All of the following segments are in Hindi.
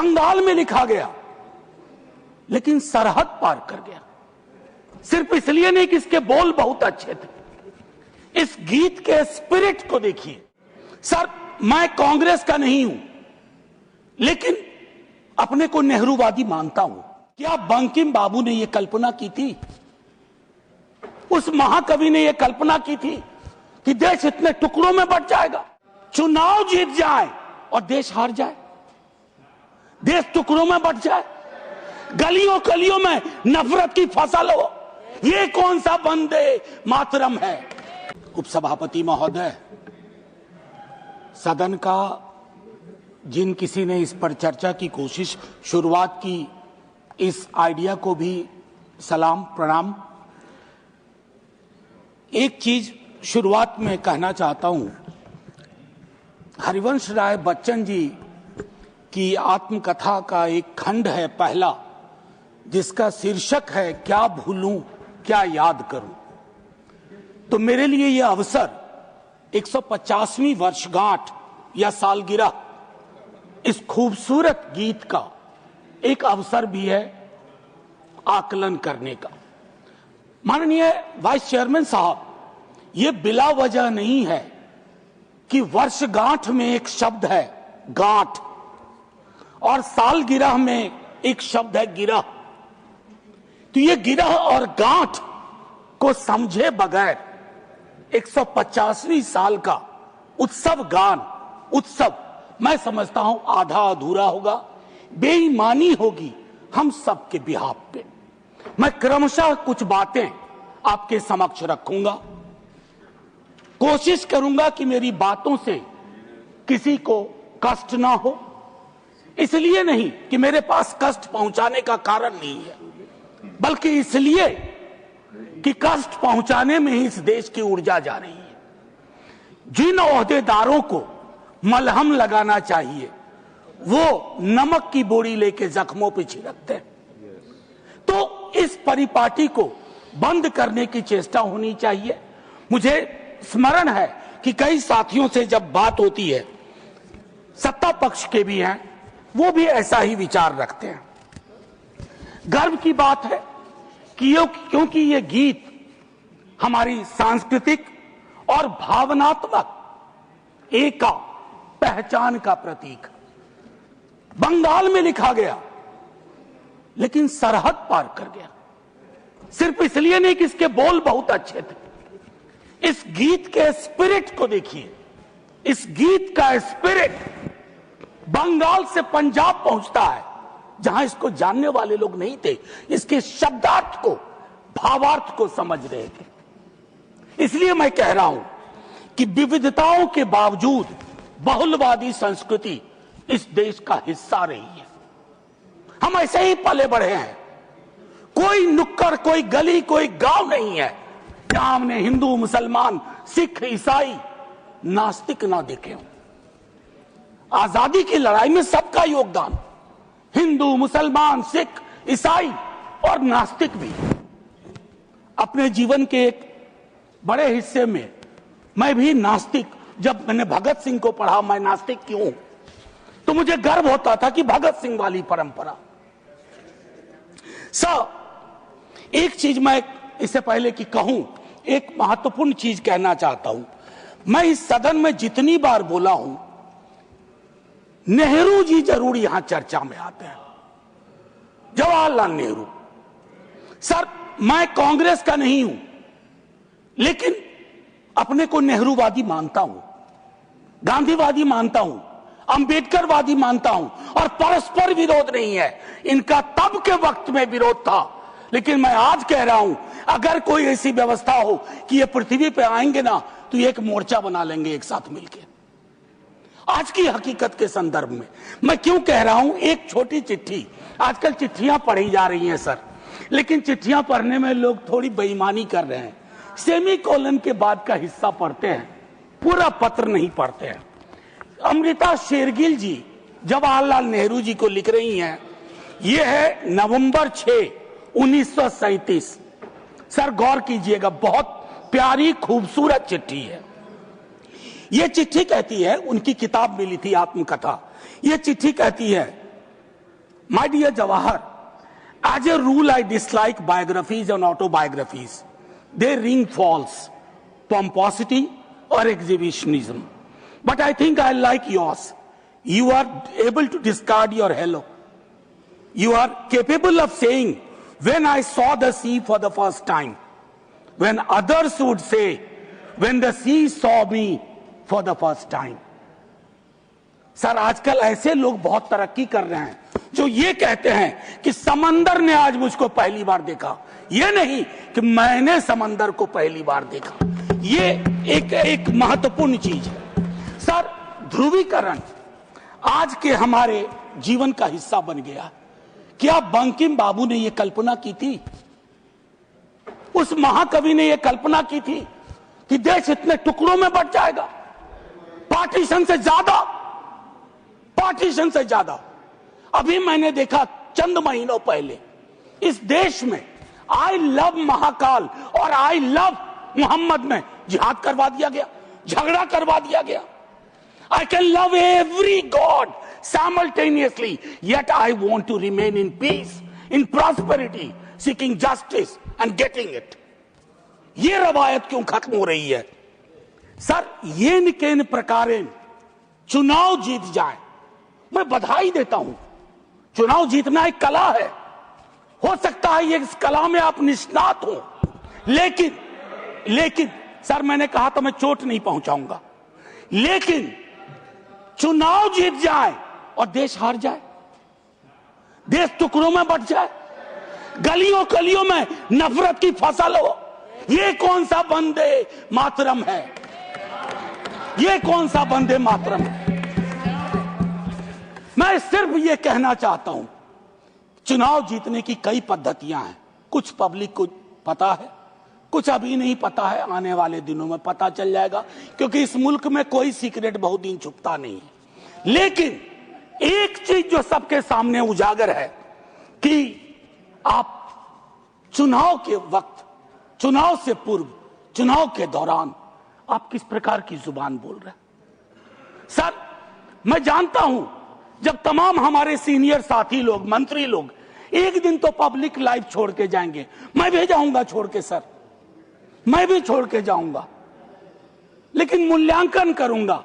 बंगाल में लिखा गया, लेकिन सरहद पार कर गया। सिर्फ इसलिए नहीं कि इसके बोल बहुत अच्छे थे, इस गीत के स्पिरिट को देखिए। सर, मैं कांग्रेस का नहीं हूं, लेकिन अपने को नेहरूवादी मानता हूं। क्या बंकिम बाबू ने यह कल्पना की थी, उस महाकवि ने यह कल्पना की थी कि देश इतने टुकड़ों में बंट जाएगा, चुनाव जीत जाए और देश हार जाए, देश टुकड़ों में बंट जाए, गलियों गलियों में नफरत की फसल हो? ये कौन सा वंदे मातरम है? उपसभापति महोदय, सदन का जिन किसी ने इस पर चर्चा की कोशिश शुरुआत की, इस आइडिया को भी सलाम प्रणाम। एक चीज शुरुआत में कहना चाहता हूं, हरिवंश राय बच्चन जी की आत्मकथा का एक खंड है पहला, जिसका शीर्षक है क्या भूलूं क्या याद करूं। तो मेरे लिए यह अवसर 150वीं वर्षगांठ या सालगिरह इस खूबसूरत गीत का एक अवसर भी है आकलन करने का। माननीय वाइस चेयरमैन साहब, ये बिला वजह नहीं है कि वर्षगांठ में एक शब्द है गांठ और सालगिरह में एक शब्द है गिरह। तो ये गिरह और गांठ को समझे बगैर 150वीं साल का उत्सव गान, उत्सव मैं समझता हूं आधा अधूरा होगा, बेईमानी होगी हम सबके बिहाफ पे। मैं क्रमशः कुछ बातें आपके समक्ष रखूंगा, कोशिश करूंगा कि मेरी बातों से किसी को कष्ट ना हो, इसलिए नहीं कि मेरे पास कष्ट पहुंचाने का कारण नहीं है, बल्कि इसलिए कि कष्ट पहुंचाने में ही इस देश की ऊर्जा जा रही है। जिन ओहदेदारों को मलहम लगाना चाहिए वो नमक की बोरी लेके जख्मों पे छिड़कते हैं। तो इस परिपाटी को बंद करने की चेष्टा होनी चाहिए। मुझे स्मरण है कि कई साथियों से जब बात होती है, सत्ता पक्ष के भी हैं, वो भी ऐसा ही विचार रखते हैं। गर्व की बात है कि क्योंकि ये गीत हमारी सांस्कृतिक और भावनात्मक एका पहचान का प्रतीक। बंगाल में लिखा गया, लेकिन सरहद पार कर गया। सिर्फ इसलिए नहीं कि इसके बोल बहुत अच्छे थे, इस गीत के स्पिरिट को देखिए। इस गीत का स्पिरिट बंगाल से पंजाब पहुंचता है, जहां इसको जानने वाले लोग नहीं थे, इसके शब्दार्थ को, भावार्थ को समझ रहे थे। इसलिए मैं कह रहा हूं कि विविधताओं के बावजूद बहुलवादी संस्कृति इस देश का हिस्सा रही है। हम ऐसे ही पले बढ़े हैं। कोई नुक्कड़, कोई गली, कोई गांव नहीं है जहां हमने हिंदू, मुसलमान, सिख, ईसाई, नास्तिक ना देखे हों। आजादी की लड़ाई में सबका योगदान, हिंदू, मुसलमान, सिख, ईसाई और नास्तिक भी। अपने जीवन के एक बड़े हिस्से में मैं भी नास्तिक, जब मैंने भगत सिंह को पढ़ा, मैं नास्तिक क्यों, तो मुझे गर्व होता था कि भगत सिंह वाली परंपरा। एक चीज मैं इससे पहले कि कहूं, एक महत्वपूर्ण चीज कहना चाहता हूं। मैं इस सदन में जितनी बार बोला हूं, नेहरू जी जरूर यहां चर्चा में आते हैं, जवाहरलाल नेहरू। सर, मैं कांग्रेस का नहीं हूं, लेकिन अपने को नेहरूवादी मानता हूं, गांधीवादी मानता हूं, अंबेडकरवादी मानता हूं, और परस्पर विरोध नहीं है। इनका तब के वक्त में विरोध था, लेकिन मैं आज कह रहा हूं, अगर कोई ऐसी व्यवस्था हो कि ये पृथ्वी पे आएंगे ना, तो एक मोर्चा बना लेंगे एक साथ मिलकर। आज की हकीकत के संदर्भ में मैं क्यों कह रहा हूं, एक छोटी चिट्ठी, आजकल चिट्ठियां पढ़ी जा रही हैं सर, लेकिन चिट्ठियां पढ़ने में लोग थोड़ी बेईमानी कर रहे हैं। सेमीकोलन के बाद का हिस्सा पढ़ते हैं, पूरा पत्र नहीं पढ़ते हैं। अमृता शेरगिल जी जवाहरलाल नेहरू जी को लिख रही हैं, यह है नवंबर 6, 1937। सर गौर कीजिएगा, बहुत प्यारी खूबसूरत चिट्ठी है। यह चिट्ठी कहती है, उनकी किताब मिली थी आत्मकथा, यह चिट्ठी कहती है, My dear Jawahar, as a rule, I dislike biographies and autobiographies. They ring false, pomposity or exhibitionism. But I think I like yours. You are able to discard your hello. You are capable of saying, when I saw the sea for the first time, when others would say, when the sea saw me for the first time. Sir, आजकल ऐसे लोग बहुत तरक्की कर रहे हैं जो ये कहते हैं कि समंदर ने आज मुझको पहली बार देखा, ये नहीं कि मैंने समंदर को पहली बार देखा। ये एक महत्वपूर्ण चीज है। सर, ध्रुवीकरण आज के हमारे जीवन का हिस्सा बन गया। क्या बंकिम बाबू ने यह कल्पना की थी, उस महाकवि ने यह कल्पना की थी कि देश इतने टुकड़ों में बंट जाएगा? पार्टीशन से ज्यादा। अभी मैंने देखा चंद महीनों पहले इस देश में आई लव महाकाल और आई लव मोहम्मद में जिहाद करवा दिया गया, झगड़ा करवा दिया गया। I can love every God simultaneously, yet I want to remain in peace, in prosperity, seeking justice and getting it. ये रवायत क्यों खत्म हो रही है? सर, ये निकेन प्रकारेण चुनाव जीत जाए, मैं बधाई देता हूं। चुनाव जीतना एक कला है, हो सकता है ये इस कला में आप निष्णात हो, लेकिन सर, मैंने कहा तो मैं चोट नहीं पहुंचाऊंगा, लेकिन चुनाव जीत जाए और देश हार जाए, देश टुकड़ों में बंट जाए, गलियों गलियों में नफरत की फसल हो, ये कौन सा वंदे मातरम है? ये कौन सा वंदे मातरम है? मैं सिर्फ ये कहना चाहता हूं, चुनाव जीतने की कई पद्धतियां हैं। कुछ पब्लिक को पता है, कुछ अभी नहीं पता है, आने वाले दिनों में पता चल जाएगा, क्योंकि इस मुल्क में कोई सीक्रेट बहुत दिन छुपता नहीं है। लेकिन एक चीज जो सबके सामने उजागर है कि आप चुनाव के वक्त, चुनाव से पूर्व, चुनाव के दौरान आप किस प्रकार की जुबान बोल रहे हैं। सर, मैं जानता हूं जब तमाम हमारे सीनियर साथी लोग, मंत्री लोग एक दिन तो पब्लिक लाइफ छोड़ के जाएंगे, मैं भी जाऊंगा छोड़ के, सर मैं भी छोड़ के जाऊंगा, लेकिन मूल्यांकन करूंगा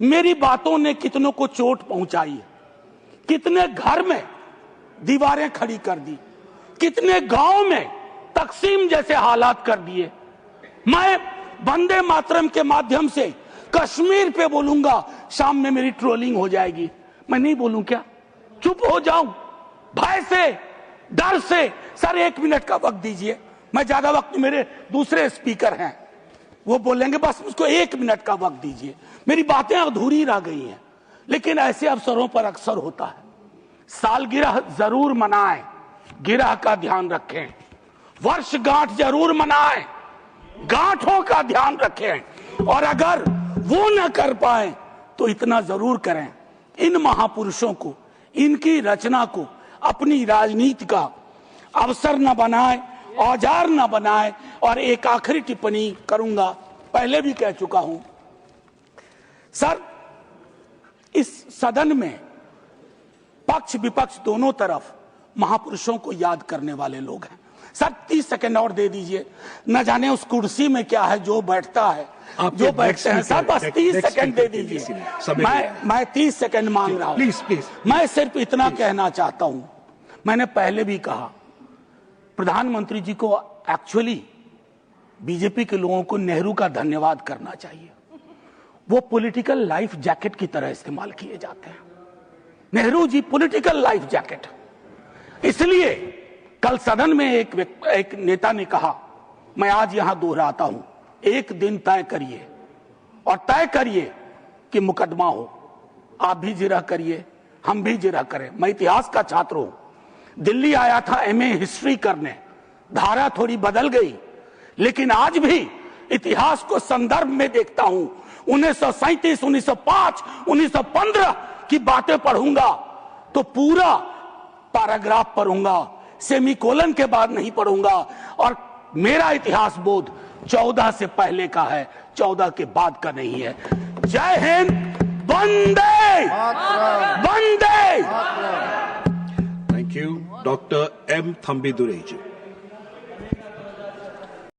मेरी बातों ने कितनों को चोट पहुंचाई है, कितने घर में दीवारें खड़ी कर दी, कितने गांव में तकसीम जैसे हालात कर दिए। मैं वंदे मातरम के माध्यम से कश्मीर पे बोलूंगा, शाम में मेरी ट्रोलिंग हो जाएगी, मैं नहीं बोलूं क्या? चुप हो जाऊं भय से, डर से? सर, 1 मिनट का वक्त दीजिए, मैं ज्यादा वक्त, मेरे दूसरे स्पीकर हैं वो बोलेंगे, बस मुझको 1 मिनट का वक्त दीजिए, मेरी बातें अधूरी रह गई हैं। लेकिन ऐसे अवसरों पर अक्सर होता है, सालगिरह जरूर मनाएं, गिरह का ध्यान रखें, वर्षगांठ जरूर मनाएं, गांठों का ध्यान रखें, और अगर वो न कर पाए तो इतना जरूर करें, इन महापुरुषों को, इनकी रचना को अपनी राजनीति का अवसर न बनाए, औजार न बनाए। और एक आखिरी टिप्पणी करूंगा, पहले भी कह चुका हूं, सर, इस सदन में पक्ष विपक्ष दोनों तरफ महापुरुषों को याद करने वाले लोग हैं। सर, 30 सेकंड और दे दीजिए, न जाने उस कुर्सी में क्या है जो बैठता है, जो बैठते हैं। सर, बस 30 सेकंड दे दीजिए, मैं 30 सेकंड मांग रहा हूं। प्लीज। मैं सिर्फ इतना कहना चाहता हूं, मैंने पहले भी कहा, प्रधानमंत्री जी को एक्चुअली बीजेपी के लोगों को नेहरू का धन्यवाद करना चाहिए। वो पॉलिटिकल लाइफ जैकेट की तरह इस्तेमाल किए जाते हैं। Nehru ji political life jacket. इसलिए कल सदन में एक नेता ने कहा, मैं आज यहां दोहराता हूं, एक दिन तय करिए और तय करिए कि मुकदमा हो। आप भी जिरह करिए, हम भी जिरह करें। मैं इतिहास का छात्र हूं, दिल्ली आया था एमए हिस्ट्री करने, धारा थोड़ी बदल गई, लेकिन आज भी इतिहास को संदर्भ में देखता हूं। 1937, 1905, 1915 की बातें पढ़ूंगा तो पूरा पैराग्राफ पढ़ूंगा, सेमीकोलन के बाद नहीं पढ़ूंगा। और मेरा इतिहास बोध 14 से पहले का है, 14 के बाद का नहीं है। जय हिंद, वंदे वंदे। Thank you. Dr. M. Thambidureji.